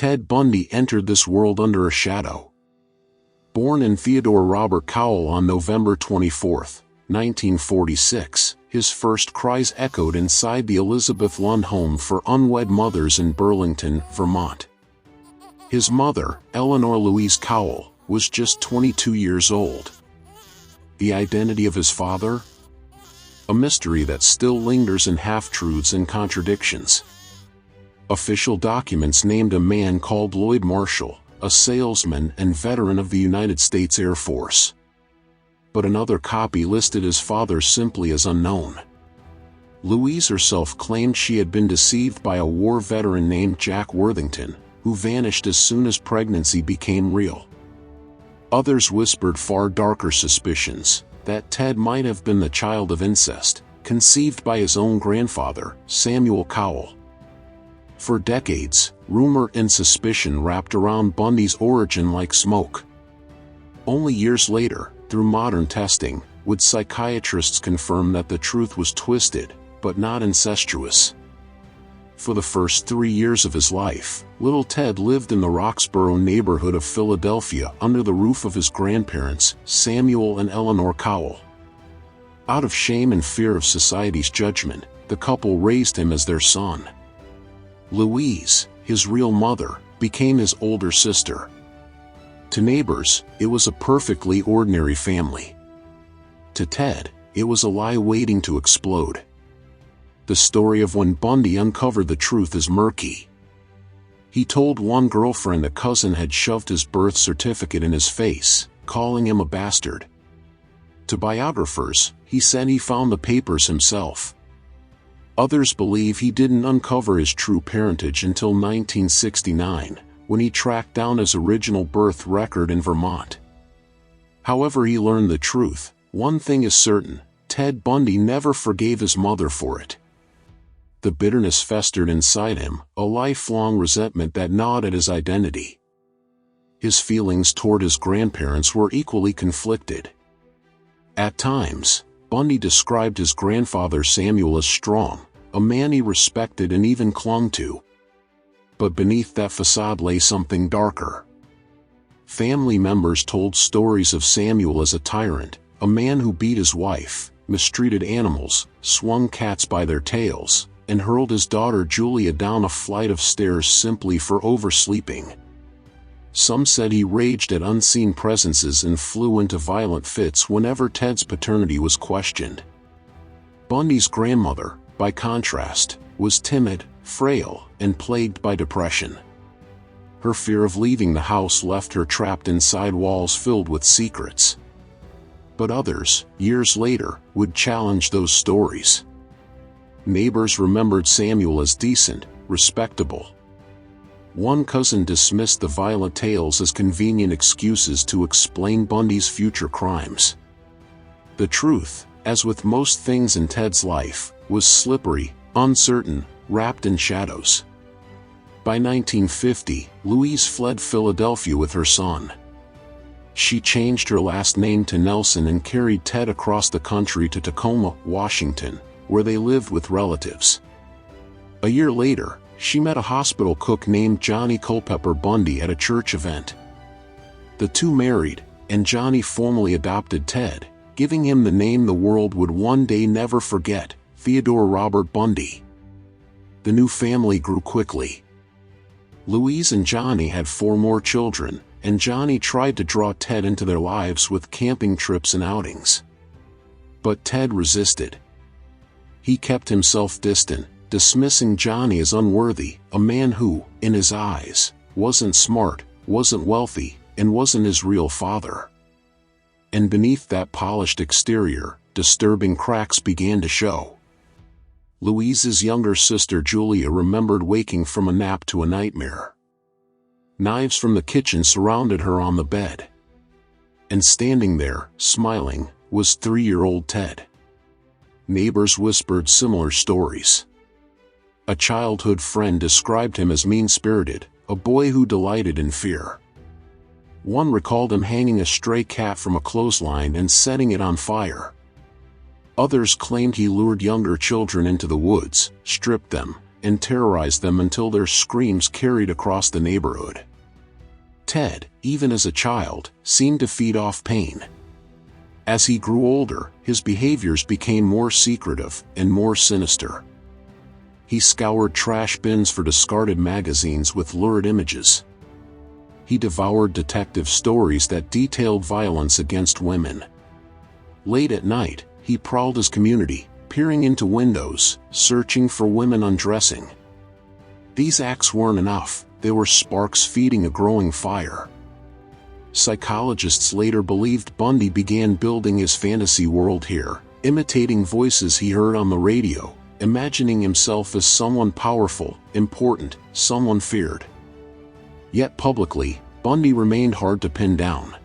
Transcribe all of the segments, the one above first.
Ted Bundy entered this world under a shadow. Born in Theodore Robert Cowell on November 24, 1946, his first cries echoed inside the Elizabeth Lund home for unwed mothers in Burlington, Vermont. His mother, Eleanor Louise Cowell, was just 22 years old. The identity of his father? A mystery that still lingers in half-truths and contradictions. Official documents named a man called Lloyd Marshall, a salesman and veteran of the United States Air Force. But another copy listed his father simply as unknown. Louise herself claimed she had been deceived by a war veteran named Jack Worthington, who vanished as soon as pregnancy became real. Others whispered far darker suspicions, that Ted might have been the child of incest, conceived by his own grandfather, Samuel Cowell. For decades, rumor and suspicion wrapped around Bundy's origin like smoke. Only years later, through modern testing, would psychiatrists confirm that the truth was twisted, but not incestuous. For the first 3 years of his life, little Ted lived in the Roxborough neighborhood of Philadelphia under the roof of his grandparents, Samuel and Eleanor Cowell. Out of shame and fear of society's judgment, the couple raised him as their son. Louise, his real mother, became his older sister. To neighbors, it was a perfectly ordinary family. To Ted, it was a lie waiting to explode. The story of when Bundy uncovered the truth is murky. He told one girlfriend a cousin had shoved his birth certificate in his face, calling him a bastard. To biographers, he said he found the papers himself. Others believe he didn't uncover his true parentage until 1969, when he tracked down his original birth record in Vermont. However he learned the truth, one thing is certain: Ted Bundy never forgave his mother for it. The bitterness festered inside him, a lifelong resentment that gnawed at his identity. His feelings toward his grandparents were equally conflicted. At times, Bundy described his grandfather Samuel as strong, a man he respected and even clung to. But beneath that facade lay something darker. Family members told stories of Samuel as a tyrant, a man who beat his wife, mistreated animals, swung cats by their tails, and hurled his daughter Julia down a flight of stairs simply for oversleeping. Some said he raged at unseen presences and flew into violent fits whenever Ted's paternity was questioned. Bundy's grandmother, by contrast, was timid, frail, and plagued by depression. Her fear of leaving the house left her trapped inside walls filled with secrets. But others, years later, would challenge those stories. Neighbors remembered Samuel as decent, respectable. One cousin dismissed the violent tales as convenient excuses to explain Bundy's future crimes. The truth, as with most things in Ted's life, was slippery, uncertain, wrapped in shadows. By 1950, Louise fled Philadelphia with her son. She changed her last name to Nelson and carried Ted across the country to Tacoma, Washington, where they lived with relatives. A year later, she met a hospital cook named Johnny Culpepper Bundy at a church event. The two married, and Johnny formally adopted Ted, giving him the name the world would one day never forget: Theodore Robert Bundy. The new family grew quickly. Louise and Johnny had 4 more children, and Johnny tried to draw Ted into their lives with camping trips and outings. But Ted resisted. He kept himself distant, dismissing Johnny as unworthy, a man who, in his eyes, wasn't smart, wasn't wealthy, and wasn't his real father. And beneath that polished exterior, disturbing cracks began to show. Louise's younger sister Julia remembered waking from a nap to a nightmare. Knives from the kitchen surrounded her on the bed. And standing there, smiling, was 3-year-old Ted. Neighbors whispered similar stories. A childhood friend described him as mean-spirited, a boy who delighted in fear. One recalled him hanging a stray cat from a clothesline and setting it on fire. Others claimed he lured younger children into the woods, stripped them, and terrorized them until their screams carried across the neighborhood. Ted, even as a child, seemed to feed off pain. As he grew older, his behaviors became more secretive and more sinister. He scoured trash bins for discarded magazines with lurid images. He devoured detective stories that detailed violence against women. Late at night, he prowled his community, peering into windows, searching for women undressing. These acts weren't enough, they were sparks feeding a growing fire. Psychologists later believed Bundy began building his fantasy world here, imitating voices he heard on the radio, imagining himself as someone powerful, important, someone feared. Yet publicly, Bundy remained hard to pin down.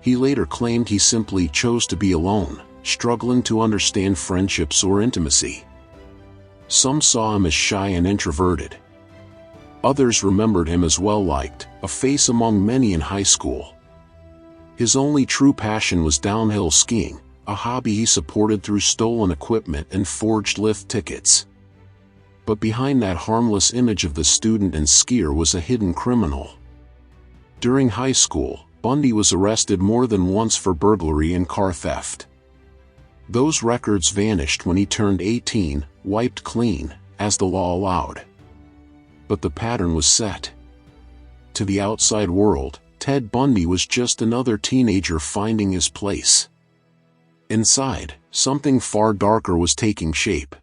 He later claimed he simply chose to be alone, struggling to understand friendships or intimacy. Some saw him as shy and introverted. Others remembered him as well-liked, a face among many in high school. His only true passion was downhill skiing, a hobby he supported through stolen equipment and forged lift tickets. But behind that harmless image of the student and skier was a hidden criminal. During high school, Bundy was arrested more than once for burglary and car theft. Those records vanished when he turned 18, wiped clean, as the law allowed. But the pattern was set. To the outside world, Ted Bundy was just another teenager finding his place. Inside, something far darker was taking shape.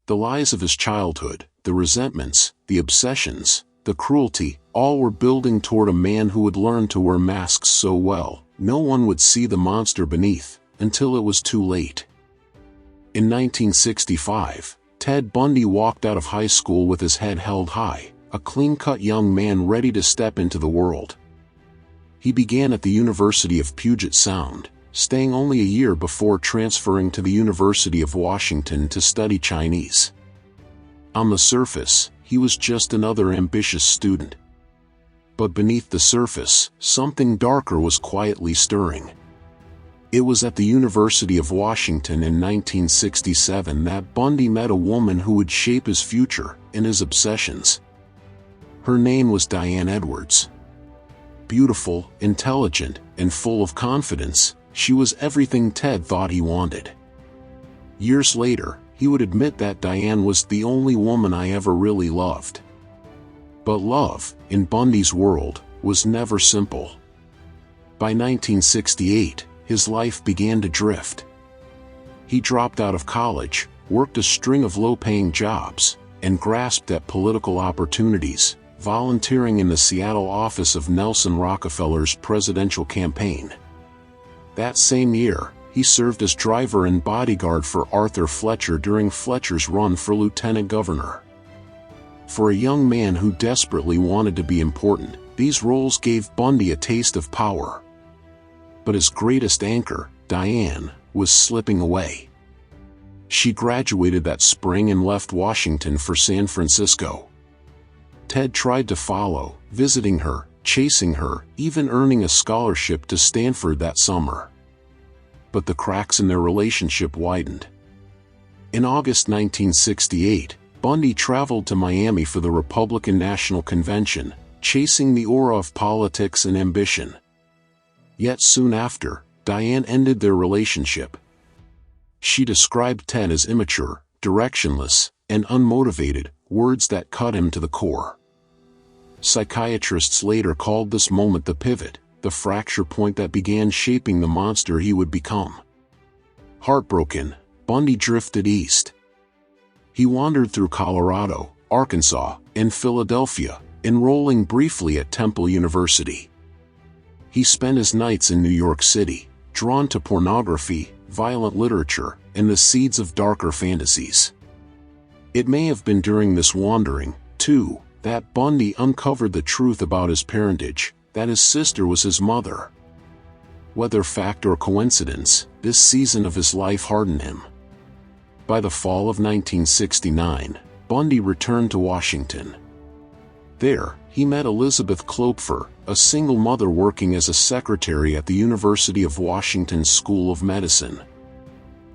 The lies of his childhood, the resentments, the obsessions, the cruelty, all were building toward a man who would learn to wear masks so well, no one would see the monster beneath, until it was too late. In 1965, Ted Bundy walked out of high school with his head held high, a clean-cut young man ready to step into the world. He began at the University of Puget Sound, staying only a year before transferring to the University of Washington to study Chinese. On the surface, he was just another ambitious student. But beneath the surface, something darker was quietly stirring. It was at the University of Washington in 1967 that Bundy met a woman who would shape his future and his obsessions. Her name was Diane Edwards. Beautiful, intelligent, and full of confidence, she was everything Ted thought he wanted. Years later, he would admit that Diane was the only woman I ever really loved. But love, in Bundy's world, was never simple. By 1968, his life began to drift. He dropped out of college, worked a string of low-paying jobs, and grasped at political opportunities, volunteering in the Seattle office of Nelson Rockefeller's presidential campaign. That same year, he served as driver and bodyguard for Arthur Fletcher during Fletcher's run for lieutenant governor. For a young man who desperately wanted to be important, these roles gave Bundy a taste of power. But his greatest anchor, Diane, was slipping away. She graduated that spring and left Washington for San Francisco. Ted tried to follow, visiting her, chasing her, even earning a scholarship to Stanford that summer. But the cracks in their relationship widened. In August 1968, Bundy traveled to Miami for the Republican National Convention, chasing the aura of politics and ambition. Yet soon after, Diane ended their relationship. She described Ted as immature, directionless, and unmotivated, words that cut him to the core. Psychiatrists later called this moment the pivot, the fracture point that began shaping the monster he would become. Heartbroken, Bundy drifted east. He wandered through Colorado, Arkansas, and Philadelphia, enrolling briefly at Temple University. He spent his nights in New York City, drawn to pornography, violent literature, and the seeds of darker fantasies. It may have been during this wandering, too, that Bundy uncovered the truth about his parentage, that his sister was his mother. Whether fact or coincidence, this season of his life hardened him. By the fall of 1969, Bundy returned to Washington. There, he met Elizabeth Klopfer, a single mother working as a secretary at the University of Washington School of Medicine.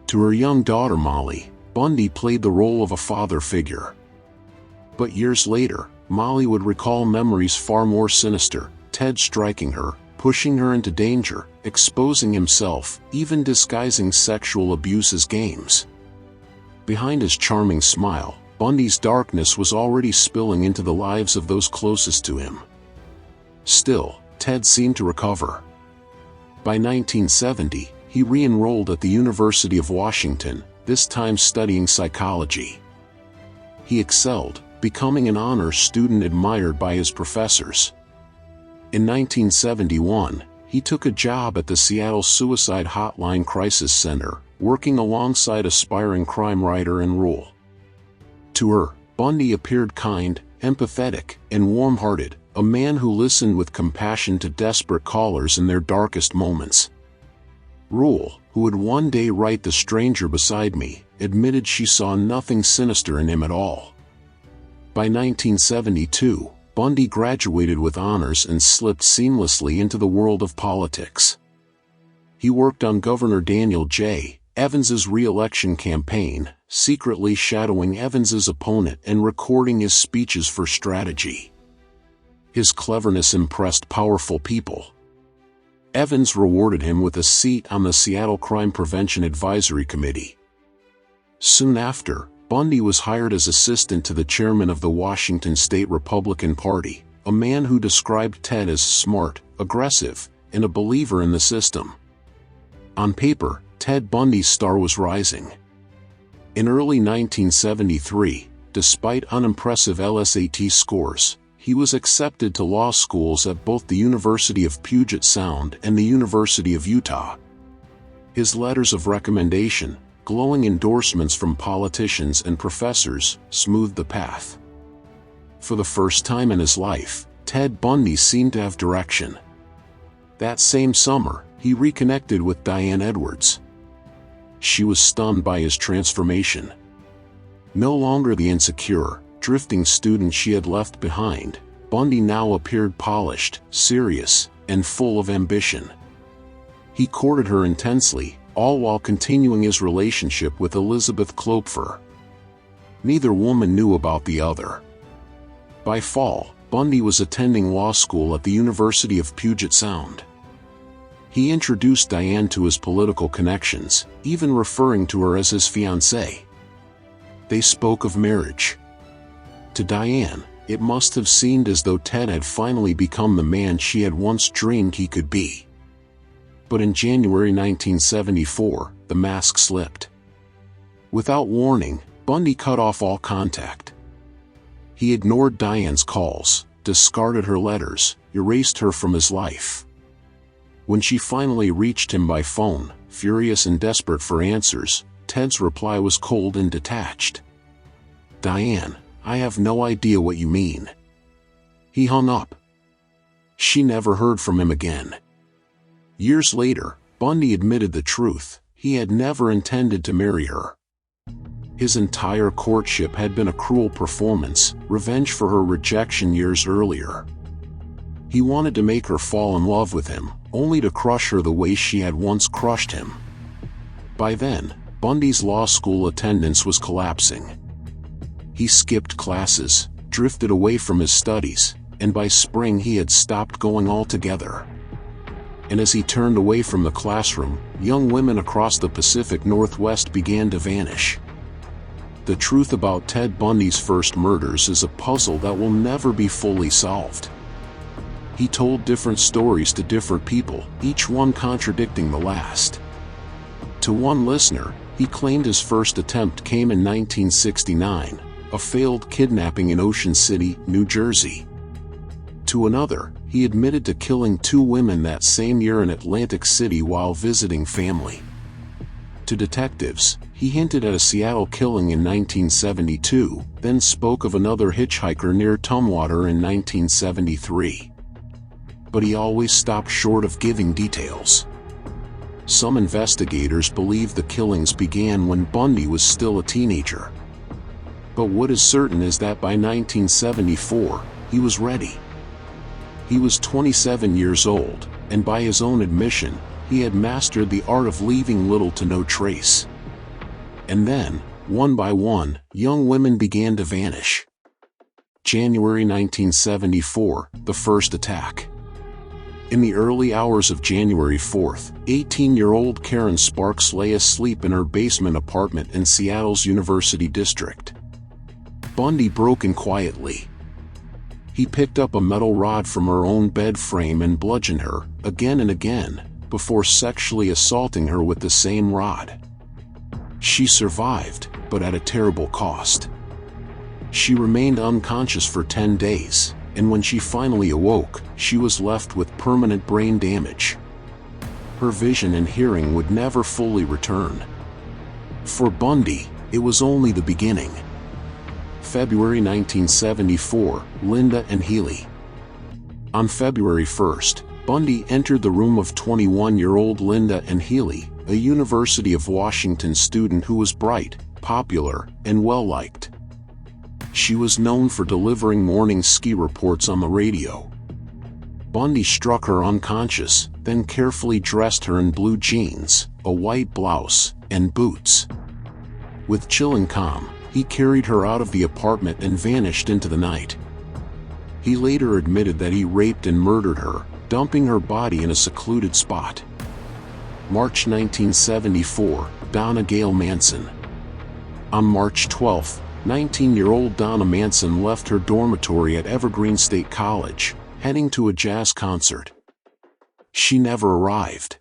To her young daughter Molly, Bundy played the role of a father figure. But years later, Molly would recall memories far more sinister, Ted striking her, pushing her into danger, exposing himself, even disguising sexual abuse as games. Behind his charming smile, Bundy's darkness was already spilling into the lives of those closest to him. Still, Ted seemed to recover. By 1970, he re-enrolled at the University of Washington, this time studying psychology. He excelled, becoming an honors student admired by his professors. In 1971, he took a job at the Seattle Suicide Hotline Crisis Center, working alongside aspiring crime writer and Rule. To her, Bundy appeared kind, empathetic, and warm-hearted, a man who listened with compassion to desperate callers in their darkest moments. Rule, who would one day write "The Stranger Beside Me," admitted she saw nothing sinister in him at all. By 1972, Bundy graduated with honors and slipped seamlessly into the world of politics. He worked on Governor Daniel J. Evans's re-election campaign, secretly shadowing Evans's opponent and recording his speeches for strategy. His cleverness impressed powerful people. Evans rewarded him with a seat on the Seattle Crime Prevention Advisory Committee. Soon after, Bundy was hired as assistant to the chairman of the Washington State Republican Party, a man who described Ted as smart, aggressive, and a believer in the system. On paper, Ted Bundy's star was rising. In early 1973, despite unimpressive LSAT scores, he was accepted to law schools at both the University of Puget Sound and the University of Utah. His letters of recommendation, glowing endorsements from politicians and professors, smoothed the path. For the first time in his life, Ted Bundy seemed to have direction. That same summer, he reconnected with Diane Edwards. She was stunned by his transformation. No longer the insecure, drifting student she had left behind, Bundy now appeared polished, serious, and full of ambition. He courted her intensely, all while continuing his relationship with Elizabeth Klopfer. Neither woman knew about the other. By fall, Bundy was attending law school at the University of Puget Sound. He introduced Diane to his political connections, even referring to her as his fiancée. They spoke of marriage. To Diane, it must have seemed as though Ted had finally become the man she had once dreamed he could be. But in January 1974, the mask slipped. Without warning, Bundy cut off all contact. He ignored Diane's calls, discarded her letters, erased her from his life. When she finally reached him by phone, furious and desperate for answers, Ted's reply was cold and detached. "Diane, I have no idea what you mean." He hung up. She never heard from him again. Years later, Bundy admitted the truth: he had never intended to marry her. His entire courtship had been a cruel performance, revenge for her rejection years earlier. He wanted to make her fall in love with him, only to crush her the way she had once crushed him. By then, Bundy's law school attendance was collapsing. He skipped classes, drifted away from his studies, and by spring he had stopped going altogether. And as he turned away from the classroom, young women across the Pacific Northwest began to vanish. The truth about Ted Bundy's first murders is a puzzle that will never be fully solved. He told different stories to different people, each one contradicting the last. To one listener, he claimed his first attempt came in 1969, a failed kidnapping in Ocean City, New Jersey. To another, he admitted to killing 2 women that same year in Atlantic City while visiting family. To detectives, he hinted at a Seattle killing in 1972, then spoke of another hitchhiker near Tumwater in 1973. But he always stopped short of giving details. Some investigators believe the killings began when Bundy was still a teenager. But what is certain is that by 1974, he was ready. He was 27 years old, and by his own admission, he had mastered the art of leaving little to no trace. And then, one by one, young women began to vanish. January 1974, the first attack. In the early hours of January 4th, 18-year-old Karen Sparks lay asleep in her basement apartment in Seattle's University District. Bundy broke in quietly. He picked up a metal rod from her own bed frame and bludgeoned her, again and again, before sexually assaulting her with the same rod. She survived, but at a terrible cost. She remained unconscious for 10 days, and when she finally awoke, she was left with permanent brain damage. Her vision and hearing would never fully return. For Bundy, it was only the beginning. February 1974, Linda and Healy. On February 1st, Bundy entered the room of 21-year-old Linda and Healy, a University of Washington student who was bright, popular, and well-liked. She was known for delivering morning ski reports on the radio. Bundy struck her unconscious, then carefully dressed her in blue jeans, a white blouse, and boots. With chilling calm, he carried her out of the apartment and vanished into the night. He later admitted that he raped and murdered her, dumping her body in a secluded spot. March 1974, Donna Gail Manson. On March 12, 19-year-old Donna Manson left her dormitory at Evergreen State College, heading to a jazz concert. She never arrived.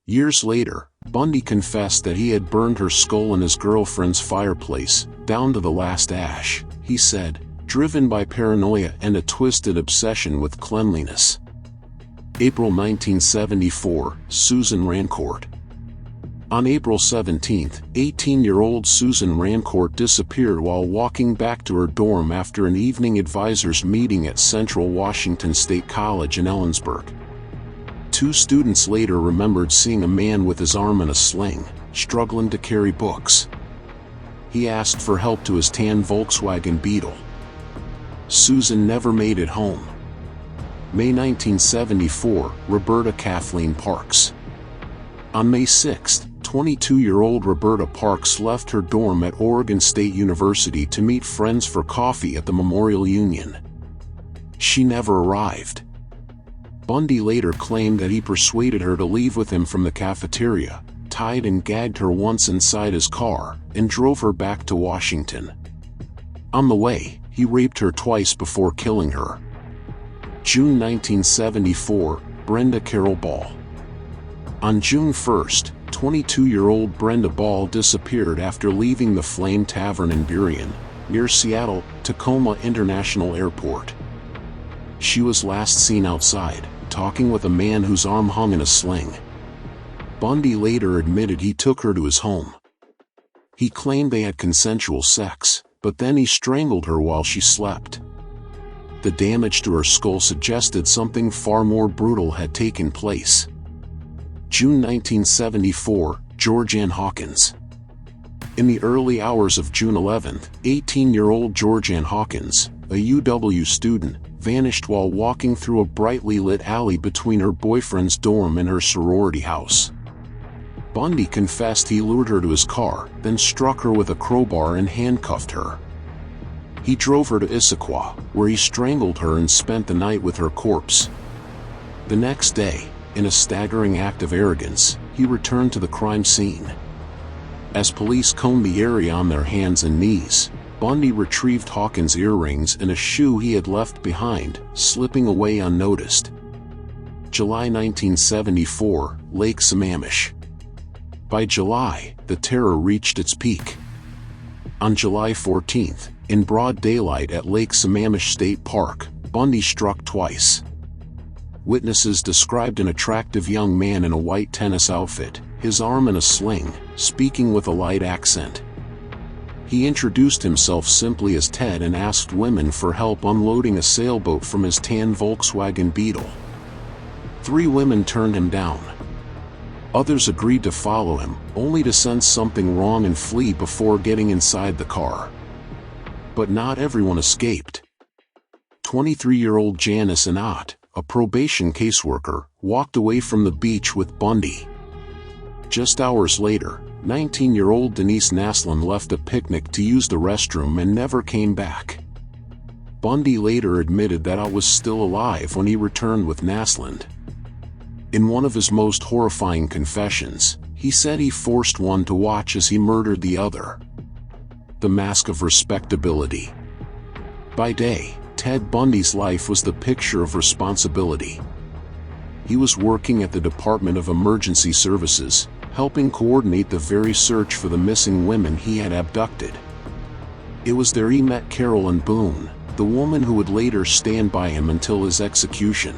Years later, Bundy confessed that he had burned her skull in his girlfriend's fireplace, down to the last ash, he said, driven by paranoia and a twisted obsession with cleanliness. April 1974, Susan Rancourt. On April 17, 18-year-old Susan Rancourt disappeared while walking back to her dorm after an evening advisors meeting at Central Washington State College in Ellensburg. 2 students later remembered seeing a man with his arm in a sling, struggling to carry books. He asked for help to his tan Volkswagen Beetle. Susan never made it home. May 1974, Roberta Kathleen Parks. On May 6, 22-year-old Roberta Parks left her dorm at Oregon State University to meet friends for coffee at the Memorial Union. She never arrived. Bundy later claimed that he persuaded her to leave with him from the cafeteria, tied and gagged her once inside his car, and drove her back to Washington. On the way, he raped her twice before killing her. June 1974, Brenda Carol Ball. On June 1st, 22-year-old Brenda Ball disappeared after leaving the Flame Tavern in Burien, near Seattle-Tacoma International Airport. She was last seen outside, talking with a man whose arm hung in a sling. Bundy later admitted he took her to his home. He claimed they had consensual sex, but then he strangled her while she slept. The damage to her skull suggested something far more brutal had taken place. June 1974, Georgianne Hawkins. In the early hours of June 11, 18-year-old Georgianne Hawkins, a UW student, vanished while walking through a brightly lit alley between her boyfriend's dorm and her sorority house. Bundy confessed he lured her to his car, then struck her with a crowbar and handcuffed her. He drove her to Issaquah, where he strangled her and spent the night with her corpse. The next day, in a staggering act of arrogance, he returned to the crime scene. As police combed the area on their hands and knees, Bundy retrieved Hawkins' earrings and a shoe he had left behind, slipping away unnoticed. July 1974, Lake Sammamish. By July, the terror reached its peak. On July 14th, in broad daylight at Lake Sammamish State Park, Bundy struck twice. Witnesses described an attractive young man in a white tennis outfit, his arm in a sling, speaking with a light accent. He introduced himself simply as Ted and asked women for help unloading a sailboat from his tan Volkswagen Beetle. 3 women turned him down. Others agreed to follow him, only to sense something wrong and flee before getting inside the car. But not everyone escaped. 23-year-old Janice Annott, a probation caseworker, walked away from the beach with Bundy. Just hours later, 19-year-old Denise Naslund left a picnic to use the restroom and never came back. Bundy later admitted that I was still alive when he returned with Naslund. In one of his most horrifying confessions, he said he forced one to watch as he murdered the other. The mask of respectability. By day, Ted Bundy's life was the picture of responsibility. He was working at the Department of Emergency Services, helping coordinate the very search for the missing women he had abducted. It was there he met Carolyn Boone, the woman who would later stand by him until his execution.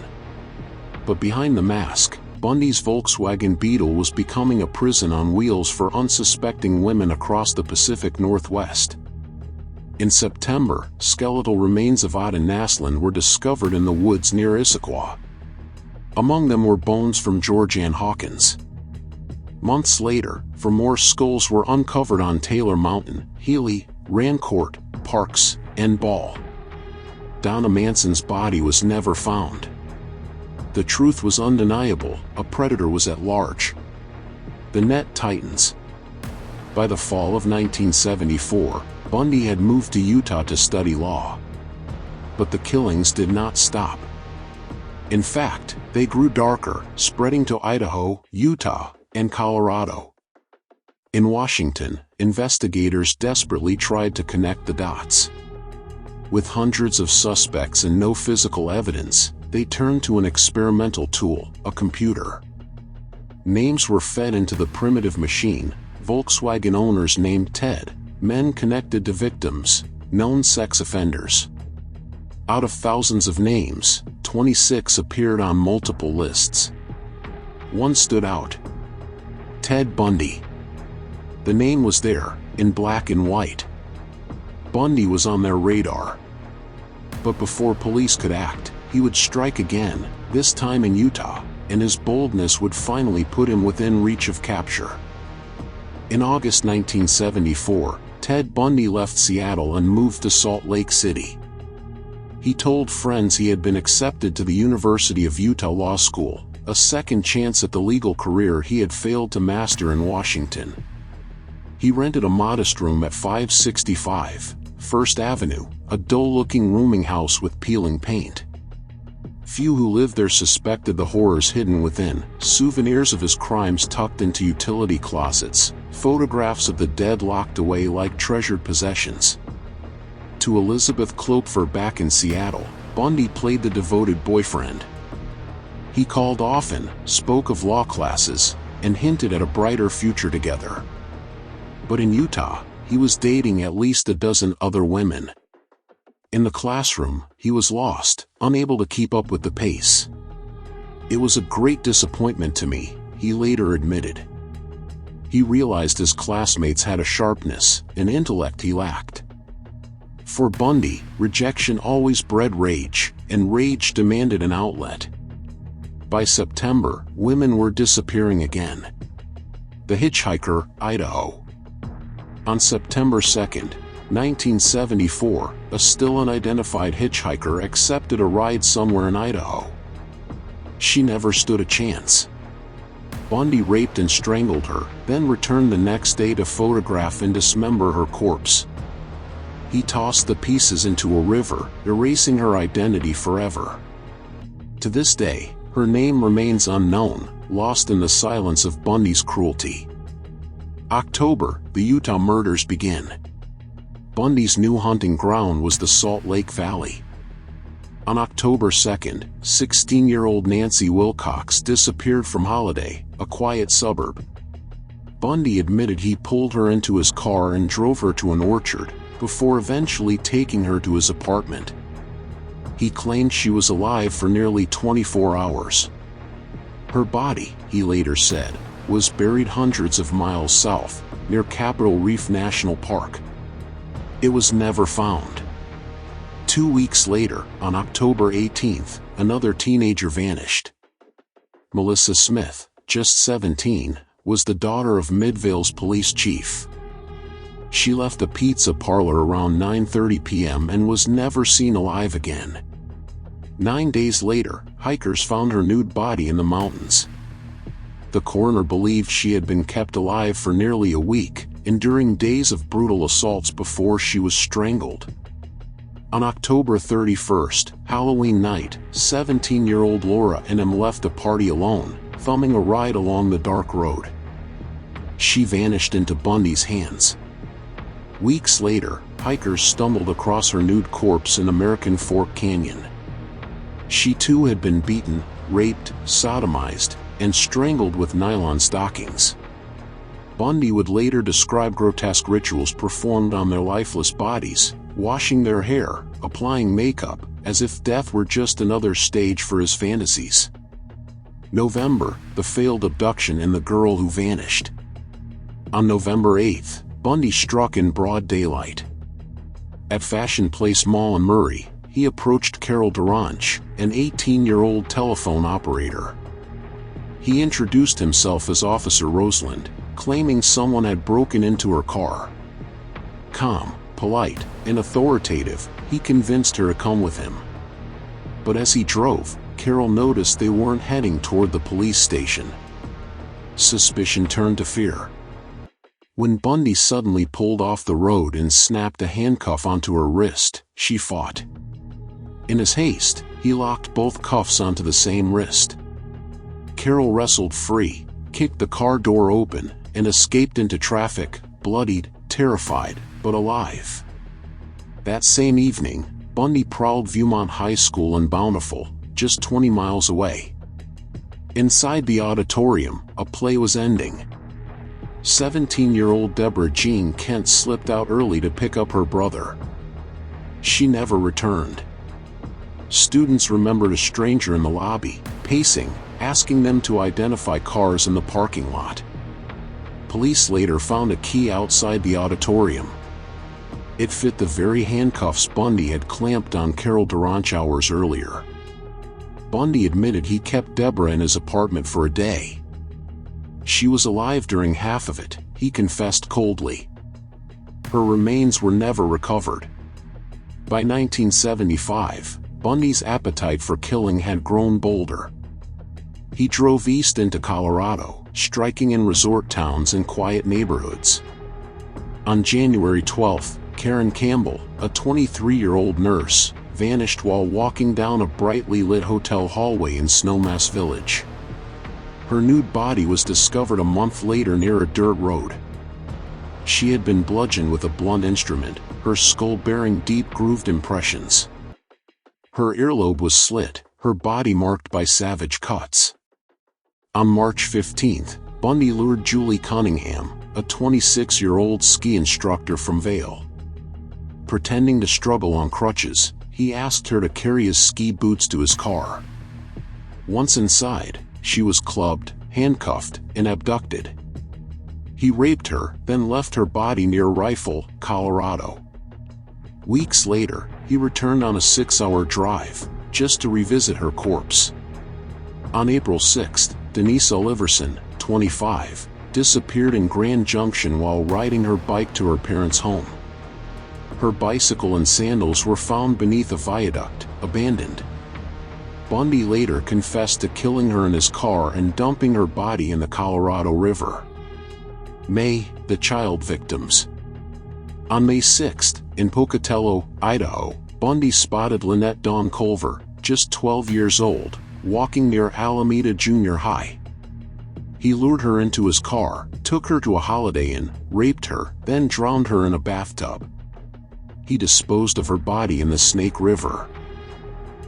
But behind the mask, Bundy's Volkswagen Beetle was becoming a prison on wheels for unsuspecting women across the Pacific Northwest. In September, skeletal remains of Ada Naslund were discovered in the woods near Issaquah. Among them were bones from Georgianne Hawkins. Months later, for more skulls were uncovered on Taylor Mountain, Healy, Rancourt, Parks, and Ball. Donna Manson's body was never found. The truth was undeniable: a predator was at large. The net tightens. By the fall of 1974, Bundy had moved to Utah to study law. But the killings did not stop. In fact, they grew darker, spreading to Idaho, Utah, and Colorado. In Washington, investigators desperately tried to connect the dots. With hundreds of suspects and no physical evidence, they turned to an experimental tool, a computer. Names were fed into the primitive machine: Volkswagen owners named Ted, men connected to victims, known sex offenders. Out of thousands of names, 26 appeared on multiple lists. One stood out: Ted Bundy. The name was there, in black and white. Bundy was on their radar. But before police could act, he would strike again, this time in Utah, and his boldness would finally put him within reach of capture. In August 1974, Ted Bundy left Seattle and moved to Salt Lake City. He told friends he had been accepted to the University of Utah Law School, a second chance at the legal career he had failed to master in Washington. He rented a modest room at 565 First Avenue, a dull-looking rooming house with peeling paint. Few who lived there suspected the horrors hidden within: souvenirs of his crimes tucked into utility closets, photographs of the dead locked away like treasured possessions. To Elizabeth Klopfer back in Seattle, Bundy played the devoted boyfriend. He called often, spoke of law classes, and hinted at a brighter future together. But in Utah, he was dating at least a dozen other women. In the classroom, he was lost, unable to keep up with the pace. "It was a great disappointment to me," he later admitted. He realized his classmates had a sharpness, an intellect he lacked. For Bundy, rejection always bred rage, and rage demanded an outlet. By September, women were disappearing again. The Hitchhiker, Idaho. On September 2, 1974, a still unidentified hitchhiker accepted a ride somewhere in Idaho. She never stood a chance. Bundy raped and strangled her, then returned the next day to photograph and dismember her corpse. He tossed the pieces into a river, erasing her identity forever. To this day, her name remains unknown, lost in the silence of Bundy's cruelty. October, the Utah murders begin. Bundy's new hunting ground was the Salt Lake Valley. On October 2, 16-year-old Nancy Wilcox disappeared from Holiday, a quiet suburb. Bundy admitted he pulled her into his car and drove her to an orchard, before eventually taking her to his apartment. He claimed she was alive for nearly 24 hours. Her body, he later said, was buried hundreds of miles south, near Capitol Reef National Park. It was never found. 2 weeks later, on October 18, another teenager vanished. Melissa Smith, just 17, was the daughter of Midvale's police chief. She left a pizza parlor around 9:30 p.m. and was never seen alive again. 9 days later, hikers found her nude body in the mountains. The coroner believed she had been kept alive for nearly a week, enduring days of brutal assaults before she was strangled. On October 31st, Halloween night, 17-year-old Laura and him left a party alone, thumbing a ride along the dark road. She vanished into Bundy's hands. Weeks later, hikers stumbled across her nude corpse in American Fork Canyon. She too had been beaten, raped, sodomized, and strangled with nylon stockings. Bundy would later describe grotesque rituals performed on their lifeless bodies, washing their hair, applying makeup, as if death were just another stage for his fantasies. November, the failed abduction and the girl who vanished. On November 8th, Bundy struck in broad daylight. At Fashion Place Mall in Murray, he approached Carol Duranch, an 18-year-old telephone operator. He introduced himself as Officer Roseland, claiming someone had broken into her car. Calm, polite, and authoritative, he convinced her to come with him. But as he drove, Carol noticed they weren't heading toward the police station. Suspicion turned to fear. When Bundy suddenly pulled off the road and snapped a handcuff onto her wrist, she fought. In his haste, he locked both cuffs onto the same wrist. Carol wrestled free, kicked the car door open, and escaped into traffic, bloodied, terrified, but alive. That same evening, Bundy prowled Viewmont High School in Bountiful, just 20 miles away. Inside the auditorium, a play was ending. 17-year-old Deborah Jean Kent slipped out early to pick up her brother. She never returned. Students remembered a stranger in the lobby, pacing, asking them to identify cars in the parking lot. Police later found a key outside the auditorium. It fit the very handcuffs Bundy had clamped on Carol Duranch hours earlier. Bundy admitted he kept Deborah in his apartment for a day. She was alive during half of it, he confessed coldly. Her remains were never recovered. By 1975, Bundy's appetite for killing had grown bolder. He drove east into Colorado, striking in resort towns and quiet neighborhoods. On January 12, Karen Campbell, a 23-year-old nurse, vanished while walking down a brightly lit hotel hallway in Snowmass Village. Her nude body was discovered a month later near a dirt road. She had been bludgeoned with a blunt instrument, her skull bearing deep grooved impressions. Her earlobe was slit, her body marked by savage cuts. On March 15, Bundy lured Julie Cunningham, a 26-year-old ski instructor from Vail. Pretending to struggle on crutches, he asked her to carry his ski boots to his car. Once inside, she was clubbed, handcuffed, and abducted. He raped her, then left her body near Rifle, Colorado. Weeks later, he returned on a 6-hour drive, just to revisit her corpse. On April 6, Denise Oliverson, 25, disappeared in Grand Junction while riding her bike to her parents' home. Her bicycle and sandals were found beneath a viaduct, abandoned. Bundy later confessed to killing her in his car and dumping her body in the Colorado River. May, the child victims. On May 6, in Pocatello, Idaho, Bundy spotted Lynette Dawn Culver, just 12 years old, walking near Alameda Junior High. He lured her into his car, took her to a Holiday Inn, raped her, then drowned her in a bathtub. He disposed of her body in the Snake River.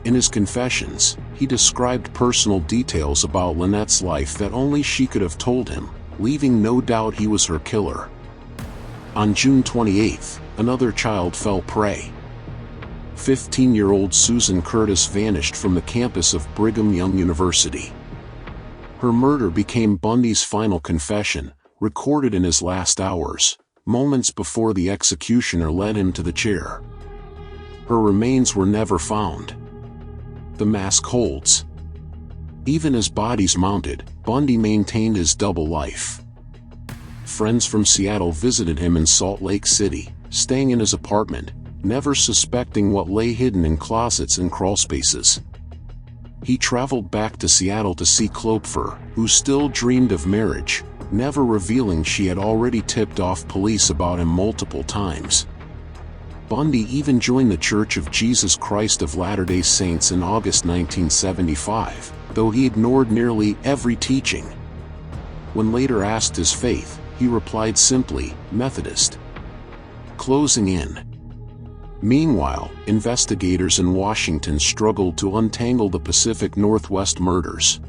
In his confessions, he described personal details about Lynette's life that only she could have told him, leaving no doubt he was her killer. On June 28, another child fell prey. 15-year-old Susan Curtis vanished from the campus of Brigham Young University. Her murder became Bundy's final confession, recorded in his last hours, moments before the executioner led him to the chair. Her remains were never found. The mask holds. Even as bodies mounted, Bundy maintained his double life. Friends from Seattle visited him in Salt Lake City, staying in his apartment, never suspecting what lay hidden in closets and crawlspaces. He traveled back to Seattle to see Klopfer, who still dreamed of marriage, never revealing she had already tipped off police about him multiple times. Bundy even joined the Church of Jesus Christ of Latter-day Saints in August 1975, though he ignored nearly every teaching. When later asked his faith, he replied simply, Methodist. Closing in. Meanwhile, investigators in Washington struggled to untangle the Pacific Northwest murders.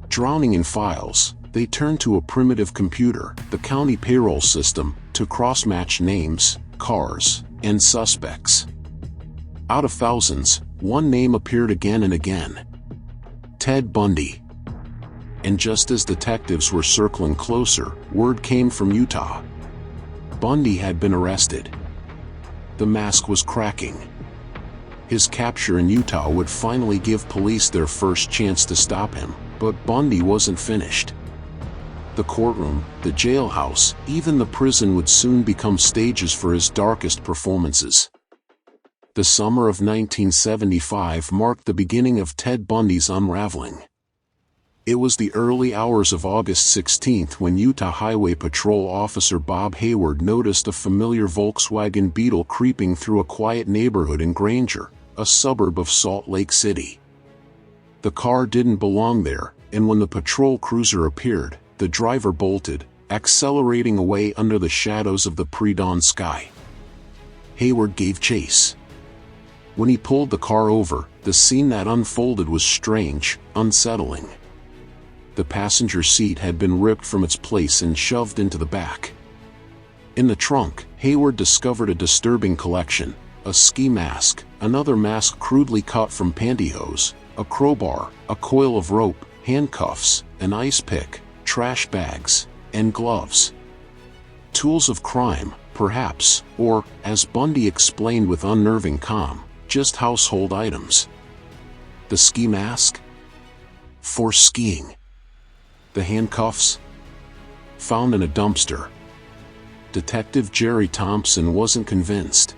Drowning in files, they turned to a primitive computer, the county payroll system, to cross-match names, cars, and suspects. Out of thousands, one name appeared again and again. Ted Bundy. And just as detectives were circling closer, word came from Utah. Bundy had been arrested. The mask was cracking. His capture in Utah would finally give police their first chance to stop him, but Bundy wasn't finished. The courtroom, the jailhouse, even the prison would soon become stages for his darkest performances. The summer of 1975 marked the beginning of Ted Bundy's unraveling. It was the early hours of August 16th when Utah Highway Patrol Officer Bob Hayward noticed a familiar Volkswagen Beetle creeping through a quiet neighborhood in Granger, a suburb of Salt Lake City. The car didn't belong there, and when the patrol cruiser appeared, the driver bolted, accelerating away under the shadows of the pre-dawn sky. Hayward gave chase. When he pulled the car over, the scene that unfolded was strange, unsettling. The passenger seat had been ripped from its place and shoved into the back. In the trunk, Hayward discovered a disturbing collection: a ski mask, another mask crudely cut from pantyhose, a crowbar, a coil of rope, handcuffs, an ice pick, trash bags, and gloves. Tools of crime, perhaps, or, as Bundy explained with unnerving calm, just household items. The ski mask? For skiing. The handcuffs? Found in a dumpster. Detective Jerry Thompson wasn't convinced.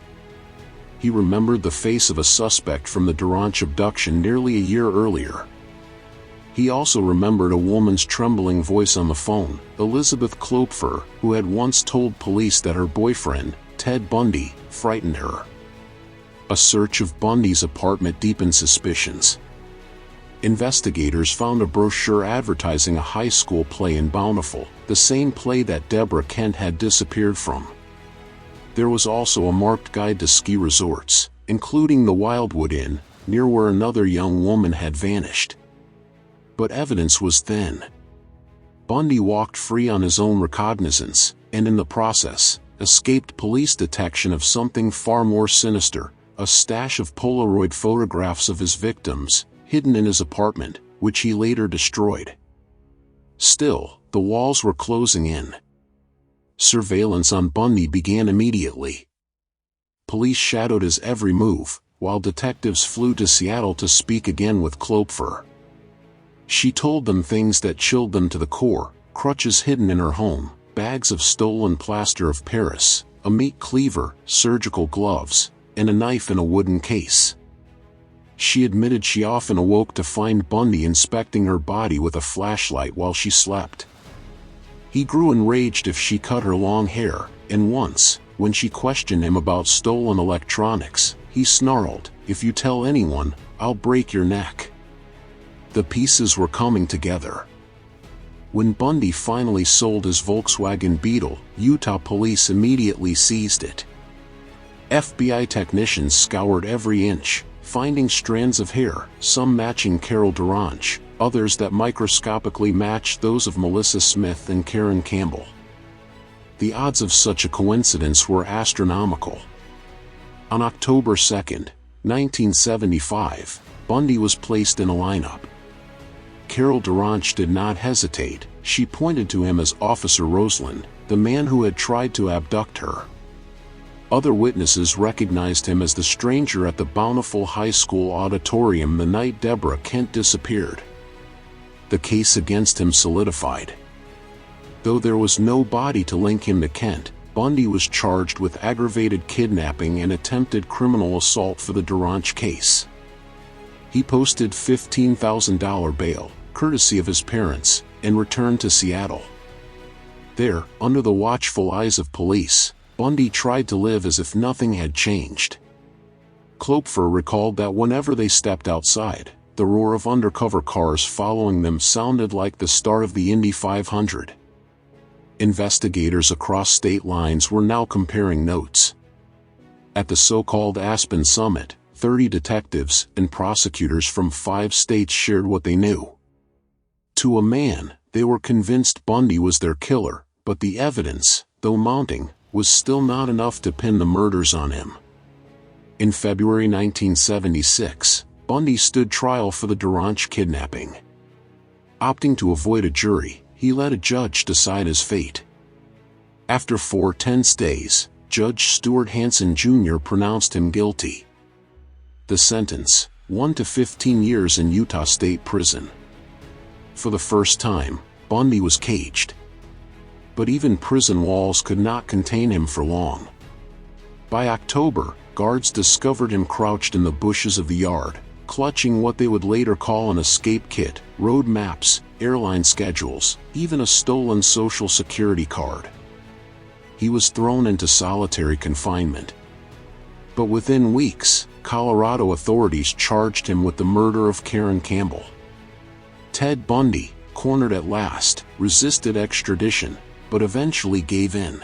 He remembered the face of a suspect from the Duranch abduction nearly a year earlier. He also remembered a woman's trembling voice on the phone, Elizabeth Klopfer, who had once told police that her boyfriend, Ted Bundy, frightened her. A search of Bundy's apartment deepened suspicions. Investigators found a brochure advertising a high school play in Bountiful, the same play that Deborah Kent had disappeared from. There was also a marked guide to ski resorts, including the Wildwood Inn, near where another young woman had vanished. But evidence was thin. Bundy walked free on his own recognizance, and in the process, escaped police detection of something far more sinister: a stash of Polaroid photographs of his victims, hidden in his apartment, which he later destroyed. Still, the walls were closing in. Surveillance on Bundy began immediately. Police shadowed his every move, while detectives flew to Seattle to speak again with Klopfer. She told them things that chilled them to the core: crutches hidden in her home, bags of stolen plaster of Paris, a meat cleaver, surgical gloves, and a knife in a wooden case. She admitted she often awoke to find Bundy inspecting her body with a flashlight while she slept. He grew enraged if she cut her long hair, and once, when she questioned him about stolen electronics, he snarled, "If you tell anyone, I'll break your neck." The pieces were coming together. When Bundy finally sold his Volkswagen Beetle, Utah police immediately seized it. FBI technicians scoured every inch, finding strands of hair, some matching Carol Duranch, others that microscopically matched those of Melissa Smith and Karen Campbell. The odds of such a coincidence were astronomical. On October 2, 1975, Bundy was placed in a lineup. Carol Duranch did not hesitate. She pointed to him as Officer Roseland, the man who had tried to abduct her. Other witnesses recognized him as the stranger at the Bountiful High School auditorium the night Deborah Kent disappeared. The case against him solidified. Though there was no body to link him to Kent, Bundy was charged with aggravated kidnapping and attempted criminal assault for the Duranch case. He posted $15,000 bail, courtesy of his parents, and returned to Seattle. There, under the watchful eyes of police, Bundy tried to live as if nothing had changed. Klopfer recalled that whenever they stepped outside, the roar of undercover cars following them sounded like the start of the Indy 500. Investigators across state lines were now comparing notes. At the so-called Aspen Summit, 30 detectives and prosecutors from 5 states shared what they knew. To a man, they were convinced Bundy was their killer, but the evidence, though mounting, was still not enough to pin the murders on him. In February 1976, Bundy stood trial for the Duranch kidnapping. Opting to avoid a jury, he let a judge decide his fate. After 4 tense days, Judge Stuart Hansen Jr. pronounced him guilty. The sentence, 1 to 15 years in Utah State Prison. For the first time, Bundy was caged. But even prison walls could not contain him for long. By October, guards discovered him crouched in the bushes of the yard, clutching what they would later call an escape kit, road maps, airline schedules, even a stolen Social Security card. He was thrown into solitary confinement. But within weeks, Colorado authorities charged him with the murder of Karen Campbell. Ted Bundy, cornered at last, resisted extradition, but eventually gave in.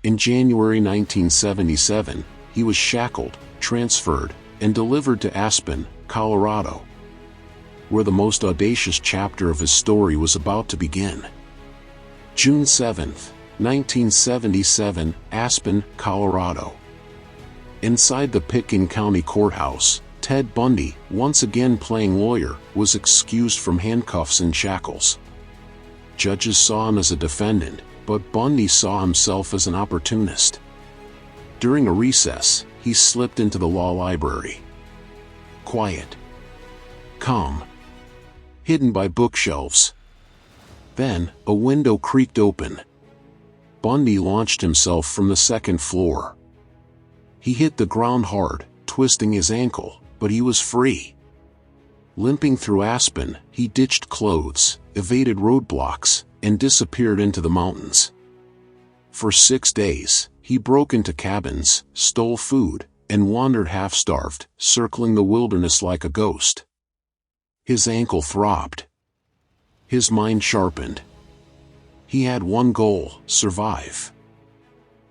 In January 1977, he was shackled, transferred, and delivered to Aspen, Colorado, where the most audacious chapter of his story was about to begin. June 7, 1977, Aspen, Colorado. Inside the Pitkin County Courthouse, Ted Bundy, once again playing lawyer, was excused from handcuffs and shackles. Judges saw him as a defendant, but Bundy saw himself as an opportunist. During a recess, he slipped into the law library. Quiet. Calm. Hidden by bookshelves. Then, a window creaked open. Bundy launched himself from the second floor. He hit the ground hard, twisting his ankle, but he was free. Limping through Aspen, he ditched clothes, evaded roadblocks, and disappeared into the mountains. For 6 days, he broke into cabins, stole food, and wandered half-starved, circling the wilderness like a ghost. His ankle throbbed. His mind sharpened. He had one goal: survive.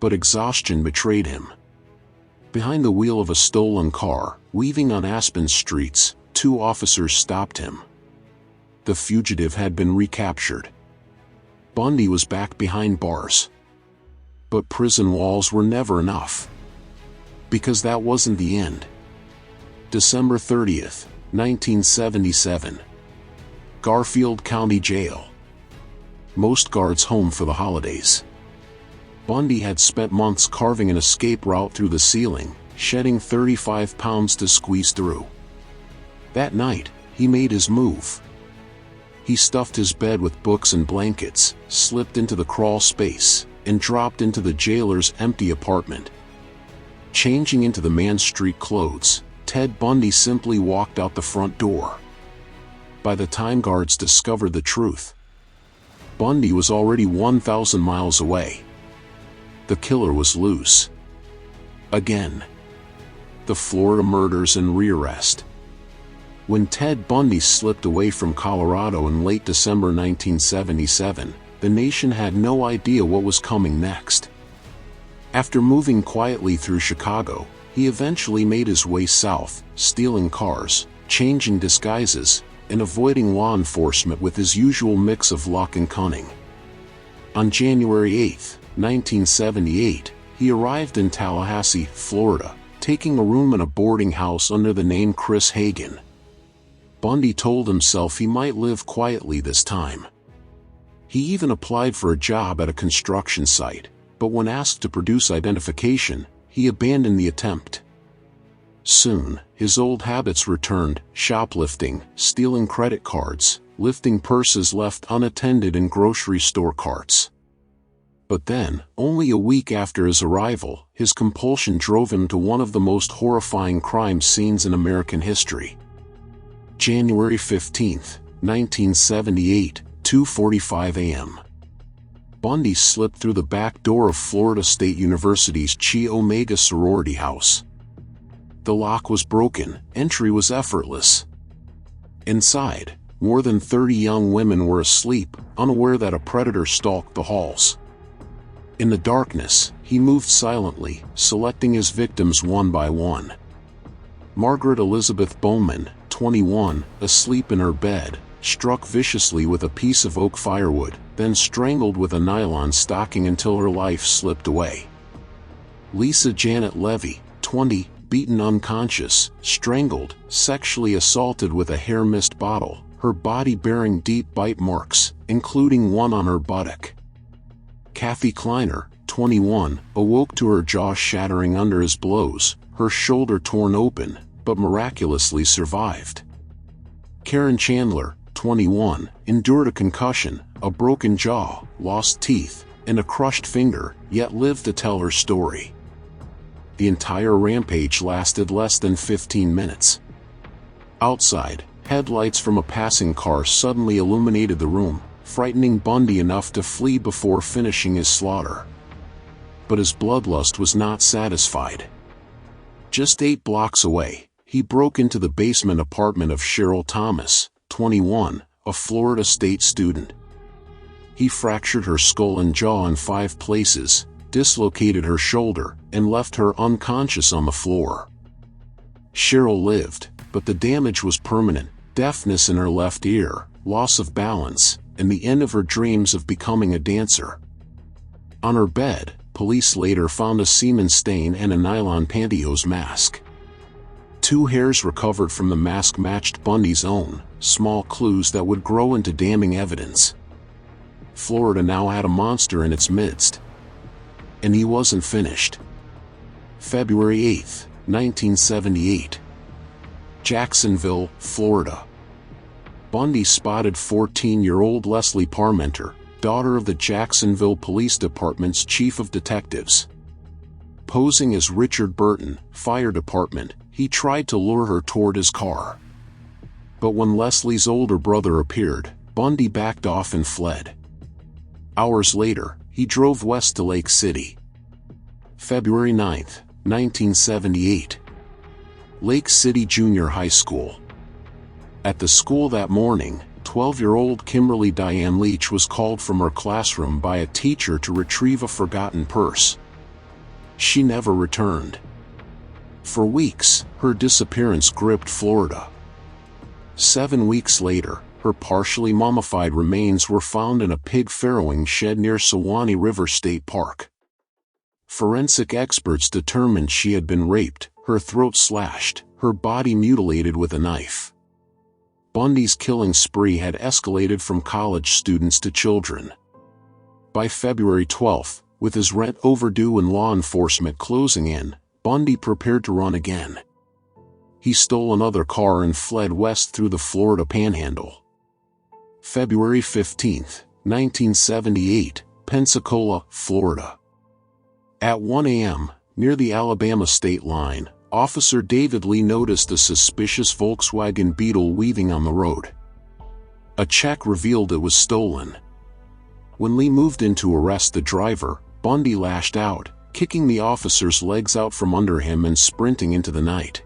But exhaustion betrayed him. Behind the wheel of a stolen car, weaving on Aspen's streets, 2 officers stopped him. The fugitive had been recaptured. Bundy was back behind bars. But prison walls were never enough. Because that wasn't the end. December 30th, 1977. Garfield County Jail. Most guards home for the holidays. Bundy had spent months carving an escape route through the ceiling, shedding 35 pounds to squeeze through. That night, he made his move. He stuffed his bed with books and blankets, slipped into the crawl space, and dropped into the jailer's empty apartment. Changing into the man's street clothes, Ted Bundy simply walked out the front door. By the time guards discovered the truth, Bundy was already 1,000 miles away. The killer was loose. Again. The Florida murders and rearrest. When Ted Bundy slipped away from Colorado in late December 1977, the nation had no idea what was coming next. After moving quietly through Chicago, he eventually made his way south, stealing cars, changing disguises, and avoiding law enforcement with his usual mix of luck and cunning. On January 8, 1978, he arrived in Tallahassee, Florida, taking a room in a boarding house under the name Chris Hagen. Bundy told himself he might live quietly this time. He even applied for a job at a construction site, but when asked to produce identification, he abandoned the attempt. Soon, his old habits returned: shoplifting, stealing credit cards, lifting purses left unattended in grocery store carts. But then, only a week after his arrival, his compulsion drove him to one of the most horrifying crime scenes in American history. January 15, 1978, 2:45 a.m. Bundy slipped through the back door of Florida State University's Chi Omega sorority house. The lock was broken, entry was effortless. Inside, more than 30 young women were asleep, unaware that a predator stalked the halls. In the darkness, he moved silently, selecting his victims one by one. Margaret Elizabeth Bowman, 21, asleep in her bed, struck viciously with a piece of oak firewood, then strangled with a nylon stocking until her life slipped away. Lisa Janet Levy, 20, beaten unconscious, strangled, sexually assaulted with a hair mist bottle, her body bearing deep bite marks, including one on her buttock. Kathy Kleiner, 21, awoke to her jaw shattering under his blows, her shoulder torn open, but miraculously survived. Karen Chandler, 21, endured a concussion, a broken jaw, lost teeth, and a crushed finger, yet lived to tell her story. The entire rampage lasted less than 15 minutes. Outside, headlights from a passing car suddenly illuminated the room, frightening Bundy enough to flee before finishing his slaughter. But his bloodlust was not satisfied. Just 8 blocks away, he broke into the basement apartment of Cheryl Thomas, 21, a Florida State student. He fractured her skull and jaw in 5 places, dislocated her shoulder, and left her unconscious on the floor. Cheryl lived, but the damage was permanent: deafness in her left ear, loss of balance, and the end of her dreams of becoming a dancer. On her bed, police later found a semen stain and a nylon pantyhose mask. 2 hairs recovered from the mask matched Bundy's own, small clues that would grow into damning evidence. Florida now had a monster in its midst. And he wasn't finished. February 8, 1978. Jacksonville, Florida. Bundy spotted 14-year-old Leslie Parmenter, daughter of the Jacksonville Police Department's chief of detectives. Posing as Richard Burton, fire department, he tried to lure her toward his car. But when Leslie's older brother appeared, Bundy backed off and fled. Hours later, he drove west to Lake City. February 9, 1978. Lake City Junior High School. At the school that morning, 12-year-old Kimberly Diane Leach was called from her classroom by a teacher to retrieve a forgotten purse. She never returned. For weeks, her disappearance gripped Florida. 7 weeks later, her partially mummified remains were found in a pig farrowing shed near Sewanee River State Park. Forensic experts determined she had been raped, her throat slashed, her body mutilated with a knife. Bundy's killing spree had escalated from college students to children. By February 12, with his rent overdue and law enforcement closing in, Bundy prepared to run again. He stole another car and fled west through the Florida Panhandle. February 15, 1978, Pensacola, Florida. At 1 a.m., near the Alabama state line, Officer David Lee noticed a suspicious Volkswagen Beetle weaving on the road. A check revealed it was stolen. When Lee moved in to arrest the driver, Bundy lashed out, kicking the officer's legs out from under him and sprinting into the night.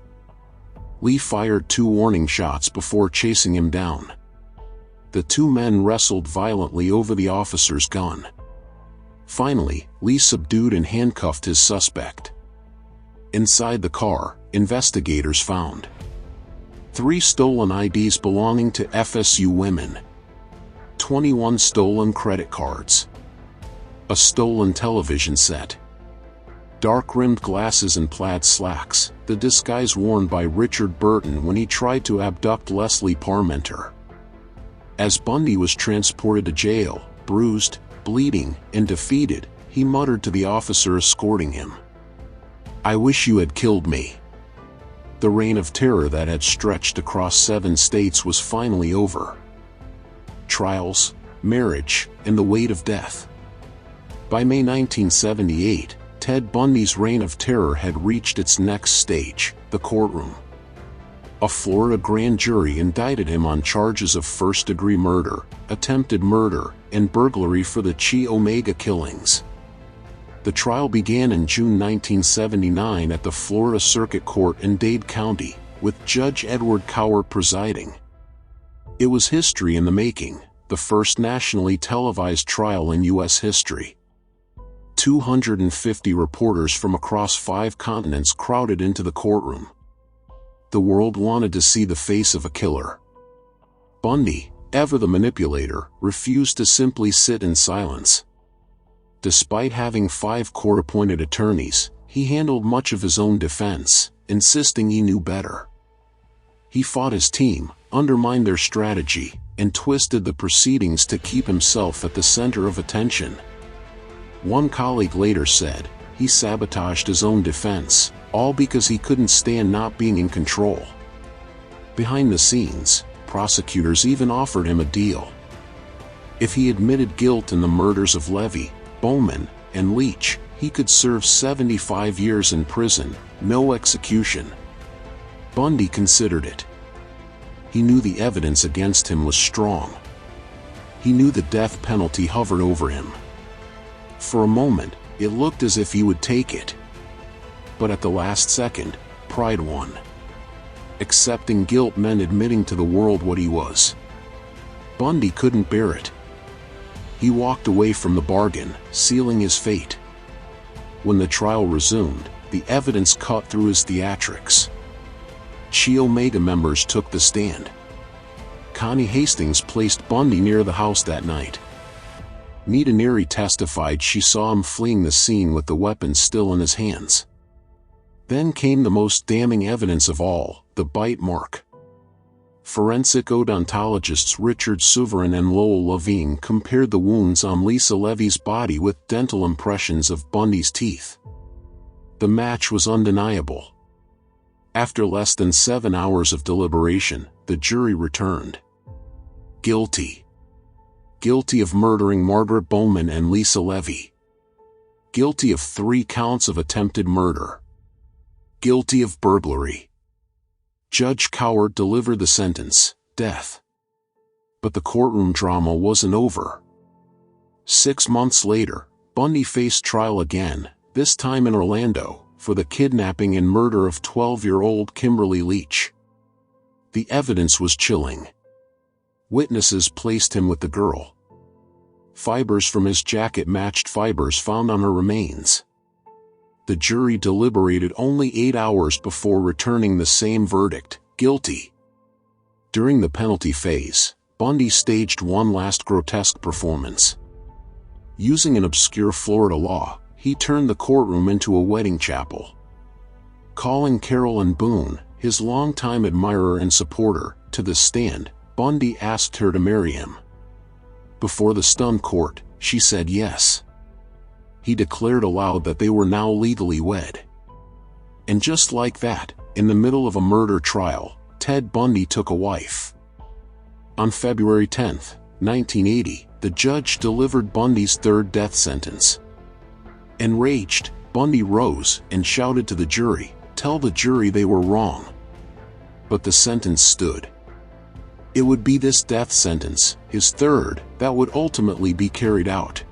Lee fired 2 warning shots before chasing him down. The 2 men wrestled violently over the officer's gun. Finally, Lee subdued and handcuffed his suspect. Inside the car, investigators found 3 stolen IDs belonging to FSU women, 21 stolen credit cards, a stolen television set, dark-rimmed glasses and plaid slacks, the disguise worn by Richard Burton when he tried to abduct Leslie Parmenter. As Bundy was transported to jail, bruised, bleeding, and defeated, he muttered to the officer escorting him, "I wish you had killed me." The reign of terror that had stretched across 7 states was finally over. Trials, marriage, and the weight of death. By May 1978, Ted Bundy's reign of terror had reached its next stage, the courtroom. A Florida grand jury indicted him on charges of first-degree murder, attempted murder, and burglary for the Chi Omega killings. The trial began in June 1979 at the Florida Circuit Court in Dade County, with Judge Edward Cowart presiding. It was history in the making, the first nationally televised trial in U.S. history. 250 reporters from across 5 continents crowded into the courtroom. The world wanted to see the face of a killer. Bundy, ever the manipulator, refused to simply sit in silence. Despite having 5 court-appointed attorneys, he handled much of his own defense, insisting he knew better. He fought his team, undermined their strategy, and twisted the proceedings to keep himself at the center of attention. One colleague later said, he sabotaged his own defense, all because he couldn't stand not being in control. Behind the scenes, prosecutors even offered him a deal. If he admitted guilt in the murders of Levy, Bowman, and Leach, he could serve 75 years in prison, no execution. Bundy considered it. He knew the evidence against him was strong. He knew the death penalty hovered over him. For a moment, it looked as if he would take it. But at the last second, pride won. Accepting guilt meant admitting to the world what he was. Bundy couldn't bear it. He walked away from the bargain, sealing his fate. When the trial resumed, the evidence cut through his theatrics. Chi Omega members took the stand. Connie Hastings placed Bundy near the house that night. Nita Neary testified she saw him fleeing the scene with the weapon still in his hands. Then came the most damning evidence of all, the bite mark. Forensic odontologists Richard Souverin and Lowell Levine compared the wounds on Lisa Levy's body with dental impressions of Bundy's teeth. The match was undeniable. After less than 7 hours of deliberation, the jury returned. Guilty. Guilty of murdering Margaret Bowman and Lisa Levy. Guilty of 3 counts of attempted murder. Guilty of burglary. Judge Cowart delivered the sentence, death. But the courtroom drama wasn't over. 6 months later, Bundy faced trial again, this time in Orlando, for the kidnapping and murder of 12-year-old Kimberly Leach. The evidence was chilling. Witnesses placed him with the girl. Fibers from his jacket matched fibers found on her remains. The jury deliberated only 8 hours before returning the same verdict, guilty. During the penalty phase, Bundy staged one last grotesque performance. Using an obscure Florida law, he turned the courtroom into a wedding chapel. Calling Carolyn Boone, his longtime admirer and supporter, to the stand, Bundy asked her to marry him. Before the stunned court, she said yes. He declared aloud that they were now legally wed. And just like that, in the middle of a murder trial, Ted Bundy took a wife. On February 10, 1980, the judge delivered Bundy's 3rd death sentence. Enraged, Bundy rose and shouted to the jury, "Tell the jury they were wrong." But the sentence stood. It would be this death sentence, his 3rd, that would ultimately be carried out.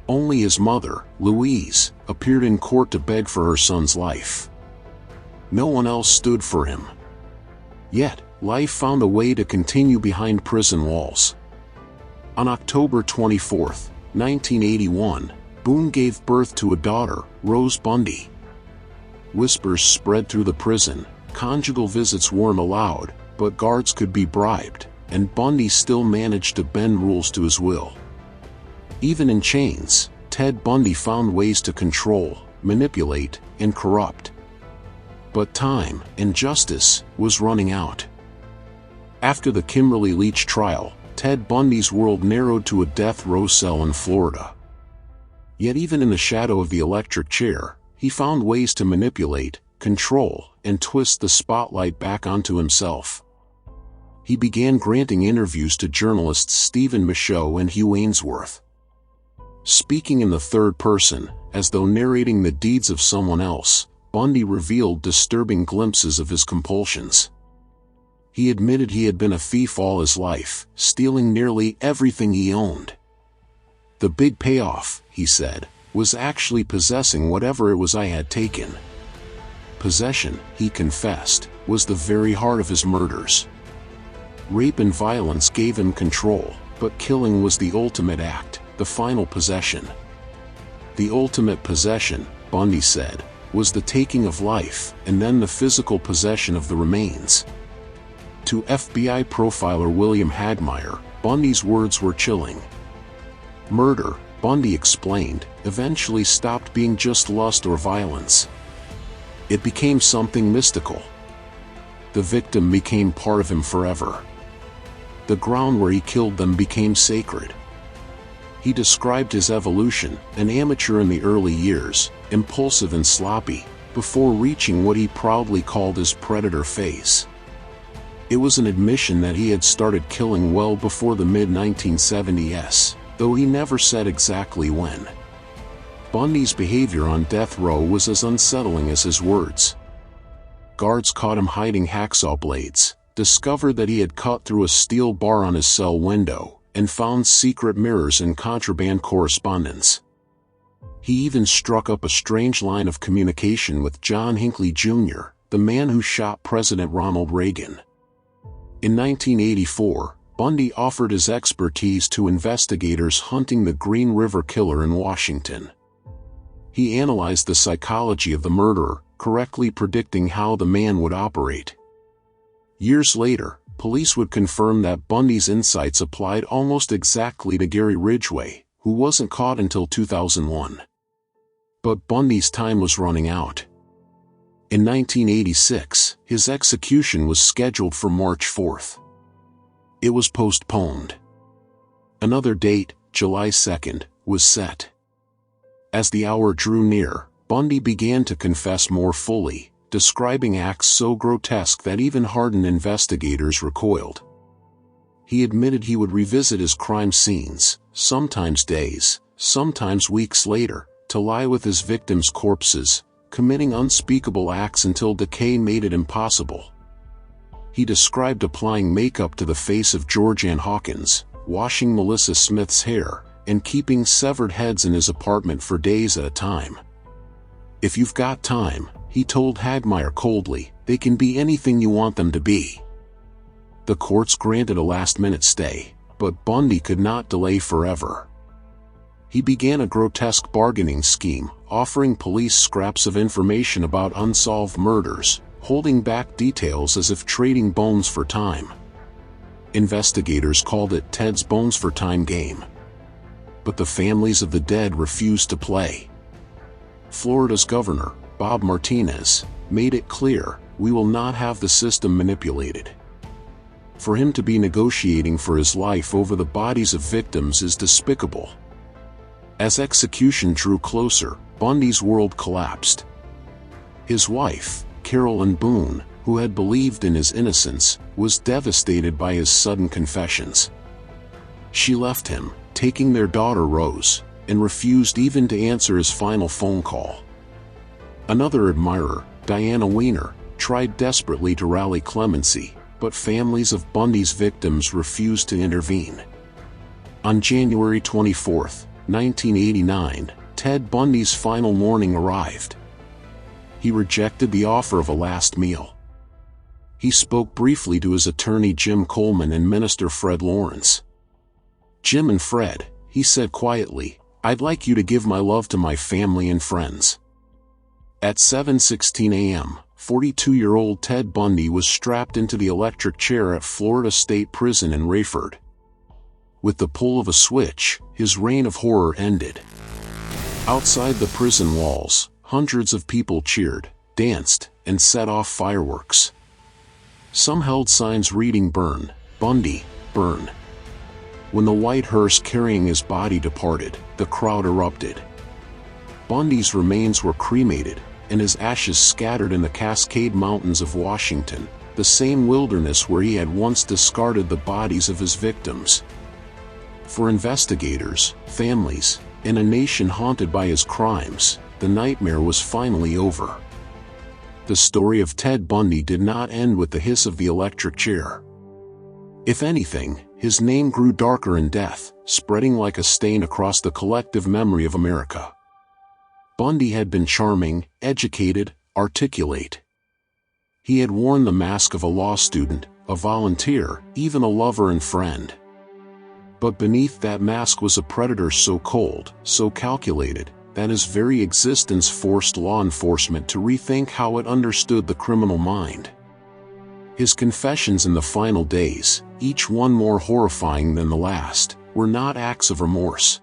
Only his mother, Louise, appeared in court to beg for her son's life. No one else stood for him. Yet, life found a way to continue behind prison walls. On October 24, 1981, Boone gave birth to a daughter, Rose Bundy. Whispers spread through the prison, conjugal visits weren't allowed, but guards could be bribed, and Bundy still managed to bend rules to his will. Even in chains, Ted Bundy found ways to control, manipulate, and corrupt. But time, and justice, was running out. After the Kimberly Leach trial, Ted Bundy's world narrowed to a death row cell in Florida. Yet even in the shadow of the electric chair, he found ways to manipulate, control, and twist the spotlight back onto himself. He began granting interviews to journalists Stephen Michaud and Hugh Ainsworth. Speaking in the 3rd person, as though narrating the deeds of someone else, Bundy revealed disturbing glimpses of his compulsions. He admitted he had been a thief all his life, stealing nearly everything he owned. The big payoff, he said, was actually possessing whatever it was I had taken. Possession, he confessed, was the very heart of his murders. Rape and violence gave him control, but killing was the ultimate act, the final possession. The ultimate possession, Bundy said, was the taking of life, and then the physical possession of the remains. To FBI profiler William Hagmaier, Bundy's words were chilling. Murder, Bundy explained, eventually stopped being just lust or violence. It became something mystical. The victim became part of him forever. The ground where he killed them became sacred. He described his evolution, an amateur in the early years, impulsive and sloppy, before reaching what he proudly called his predator phase. It was an admission that he had started killing well before the mid-1970s, though he never said exactly when. Bundy's behavior on death row was as unsettling as his words. Guards caught him hiding hacksaw blades, discovered that he had cut through a steel bar on his cell window, and found secret mirrors and contraband correspondence. He even struck up a strange line of communication with John Hinckley Jr., the man who shot President Ronald Reagan. In 1984, Bundy offered his expertise to investigators hunting the Green River Killer in Washington. He analyzed the psychology of the murderer, correctly predicting how the man would operate. Years later, police would confirm that Bundy's insights applied almost exactly to Gary Ridgway, who wasn't caught until 2001. But Bundy's time was running out. In 1986, his execution was scheduled for March 4th. It was postponed. Another date, July 2nd, was set. As the hour drew near, Bundy began to confess more fully, describing acts so grotesque that even hardened investigators recoiled. He admitted he would revisit his crime scenes, sometimes days, sometimes weeks later, to lie with his victims' corpses, committing unspeakable acts until decay made it impossible. He described applying makeup to the face of Georgianne Hawkins, washing Melissa Smith's hair, and keeping severed heads in his apartment for days at a time. "If you've got time," he told Hagmaier coldly, "they can be anything you want them to be." The courts granted a last-minute stay, but Bundy could not delay forever. He began a grotesque bargaining scheme, offering police scraps of information about unsolved murders, holding back details as if trading bones for time. Investigators called it Ted's Bones for Time game. But the families of the dead refused to play. Florida's governor, Bob Martinez, made it clear, "We will not have the system manipulated." For him to be negotiating for his life over the bodies of victims is despicable. As execution drew closer, Bundy's world collapsed. His wife, Carolyn Boone, who had believed in his innocence, was devastated by his sudden confessions. She left him, taking their daughter Rose, and refused even to answer his final phone call. Another admirer, Diana Weiner, tried desperately to rally clemency, but families of Bundy's victims refused to intervene. On January 24, 1989, Ted Bundy's final warning arrived. He rejected the offer of a last meal. He spoke briefly to his attorney Jim Coleman and Minister Fred Lawrence. "Jim and Fred," he said quietly, "I'd like you to give my love to my family and friends." At 7:16 a.m., 42-year-old Ted Bundy was strapped into the electric chair at Florida State Prison in Rayford. With the pull of a switch, his reign of horror ended. Outside the prison walls, hundreds of people cheered, danced, and set off fireworks. Some held signs reading "Burn, Bundy, burn." When the white hearse carrying his body departed, the crowd erupted. Bundy's remains were cremated, and his ashes scattered in the Cascade Mountains of Washington, the same wilderness where he had once discarded the bodies of his victims. For investigators, families, and a nation haunted by his crimes, the nightmare was finally over. The story of Ted Bundy did not end with the hiss of the electric chair. If anything, his name grew darker in death, spreading like a stain across the collective memory of America. Bundy had been charming, educated, articulate. He had worn the mask of a law student, a volunteer, even a lover and friend. But beneath that mask was a predator so cold, so calculated, that his very existence forced law enforcement to rethink how it understood the criminal mind. His confessions in the final days, each one more horrifying than the last, were not acts of remorse.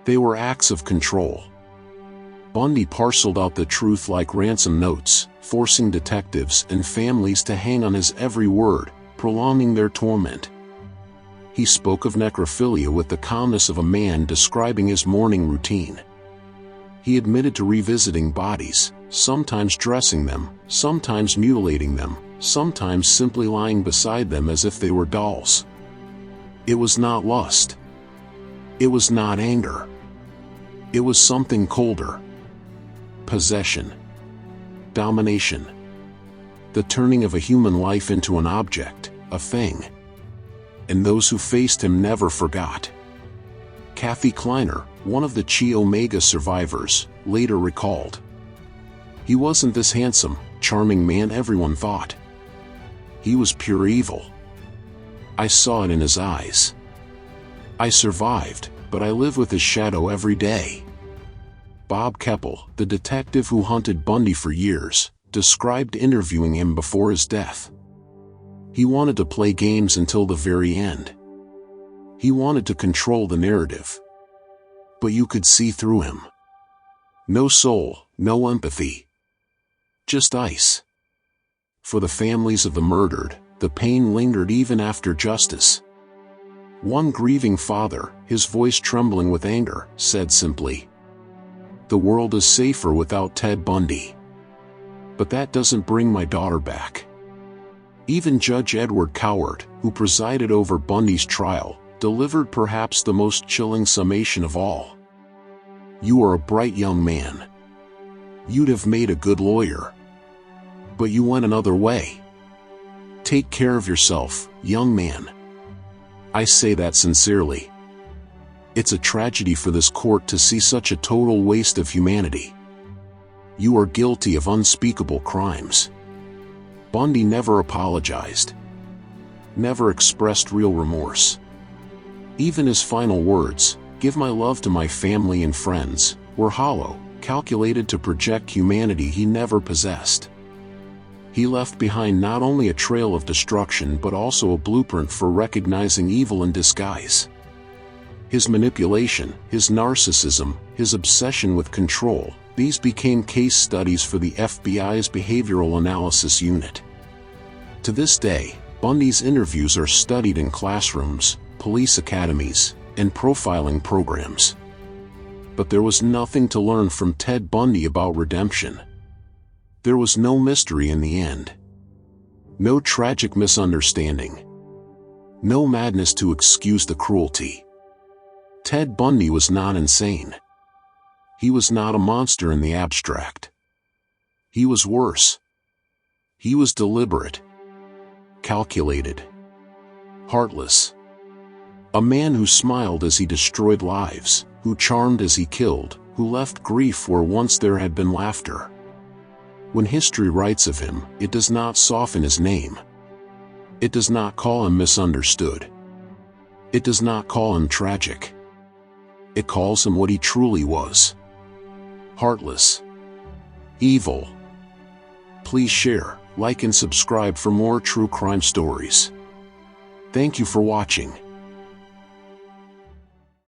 They were acts of control. Bundy parceled out the truth like ransom notes, forcing detectives and families to hang on his every word, prolonging their torment. He spoke of necrophilia with the calmness of a man describing his morning routine. He admitted to revisiting bodies, sometimes dressing them, sometimes mutilating them, sometimes simply lying beside them as if they were dolls. It was not lust. It was not anger. It was something colder. Possession. Domination. The turning of a human life into an object, a thing. And those who faced him never forgot. Kathy Kleiner, one of the Chi Omega survivors, later recalled. He wasn't this handsome, charming man everyone thought. He was pure evil. I saw it in his eyes. I survived, but I live with his shadow every day. Bob Keppel, the detective who hunted Bundy for years, described interviewing him before his death. He wanted to play games until the very end. He wanted to control the narrative. But you could see through him. No soul, no empathy. Just ice. For the families of the murdered, the pain lingered even after justice. One grieving father, his voice trembling with anger, said simply, "The world is safer without Ted Bundy. But that doesn't bring my daughter back." Even Judge Edward Coward, who presided over Bundy's trial, delivered perhaps the most chilling summation of all. "You are a bright young man. You'd have made a good lawyer. But you went another way. Take care of yourself, young man." I say that sincerely. It's a tragedy for this court to see such a total waste of humanity. You are guilty of unspeakable crimes. Bundy never apologized. Never expressed real remorse. Even his final words, "Give my love to my family and friends," were hollow, calculated to project humanity he never possessed. He left behind not only a trail of destruction but also a blueprint for recognizing evil in disguise. His manipulation, his narcissism, his obsession with control, these became case studies for the FBI's Behavioral Analysis Unit. To this day, Bundy's interviews are studied in classrooms, police academies, and profiling programs. But there was nothing to learn from Ted Bundy about redemption. There was no mystery in the end. No tragic misunderstanding. No madness to excuse the cruelty. Ted Bundy was not insane. He was not a monster in the abstract. He was worse. He was deliberate. Calculated. Heartless. A man who smiled as he destroyed lives, who charmed as he killed, who left grief where once there had been laughter. When history writes of him, it does not soften his name. It does not call him misunderstood. It does not call him tragic. It calls him what he truly was. Heartless. Evil. Please share, like and subscribe for more true crime stories. Thank you for watching.